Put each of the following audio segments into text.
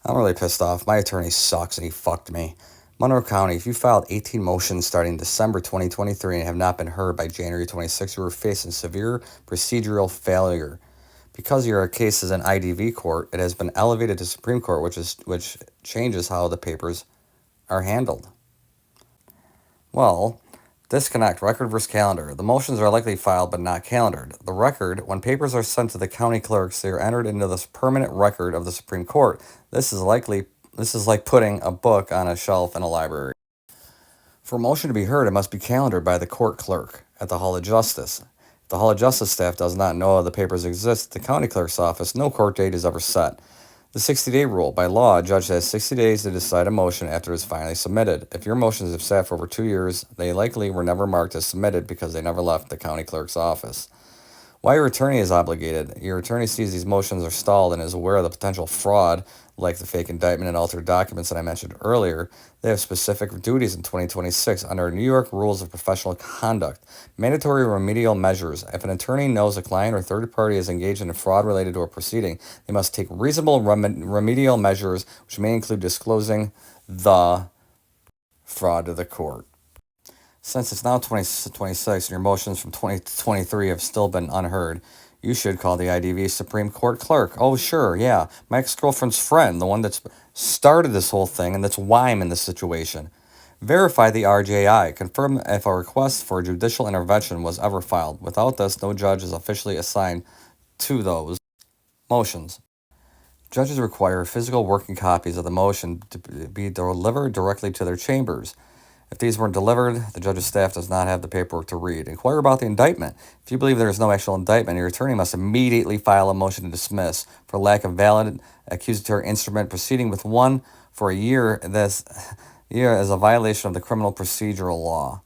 I'm really pissed off. My attorney sucks and he fucked me. Monroe County, if you filed 18 motions starting December 2023 and have not been heard by January 26, you are facing severe procedural failure. Because your case is in IDV court, it has been elevated to Supreme Court, which changes how the papers are handled. Well, disconnect record versus calendar. The motions are likely filed but not calendared. The record, when papers are sent to the county clerks, they are entered into this permanent record of the Supreme Court. This is like putting a book on a shelf in a library. For a motion to be heard, it must be calendared by the court clerk at the Hall of Justice. If the Hall of Justice staff does not know the papers exist at the county clerk's office, no court date is ever set. The 60-day rule. By law, a judge has 60 days to decide a motion after it is finally submitted. If your motions have sat for over 2 years, they likely were never marked as submitted because they never left the county clerk's office. Why your attorney is obligated. Your attorney sees these motions are stalled and is aware of the potential fraud, like the fake indictment and altered documents that I mentioned earlier. They have specific duties in 2026 under New York Rules of Professional Conduct. Mandatory remedial measures. If an attorney knows a client or third party is engaged in a fraud related to a proceeding, they must take reasonable remedial measures, which may include disclosing the fraud to the court. Since it's now 2026 and your motions from 2023 have still been unheard, you should call the IDV Supreme Court clerk. Oh, sure, yeah. My ex-girlfriend's friend, the one that's started this whole thing, and that's why I'm in this situation. Verify the RJI. Confirm if a request for judicial intervention was ever filed. Without this, no judge is officially assigned to those motions. Judges require physical working copies of the motion to be delivered directly to their chambers. If these weren't delivered, the judge's staff does not have the paperwork to read. Inquire about the indictment. If you believe there is no actual indictment, your attorney must immediately file a motion to dismiss for lack of valid accusatory instrument. Proceeding with one for a year, this year is a violation of the criminal procedural law.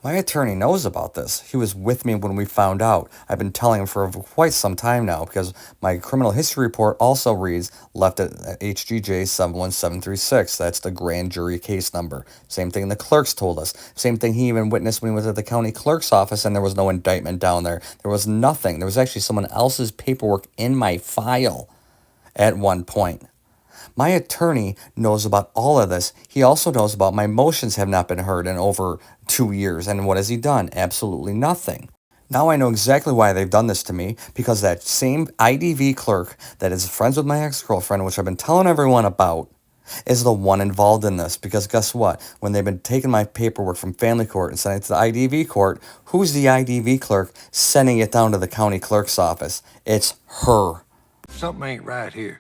My attorney knows about this. He was with me when we found out. I've been telling him for quite some time now because my criminal history report also reads left at HGJ 71736. That's the grand jury case number. Same thing the clerks told us. Same thing he even witnessed when he was at the county clerk's office and there was no indictment down there. There was nothing. There was actually someone else's paperwork in my file at one point. My attorney knows about all of this. He also knows about my motions have not been heard in over 2 years. And what has he done? Absolutely nothing. Now I know exactly why they've done this to me, because that same IDV clerk that is friends with my ex-girlfriend, which I've been telling everyone about, is the one involved in this. Because guess what? When they've been taking my paperwork from family court and sending it to the IDV court, who's the IDV clerk sending it down to the county clerk's office? It's her. Something ain't right here.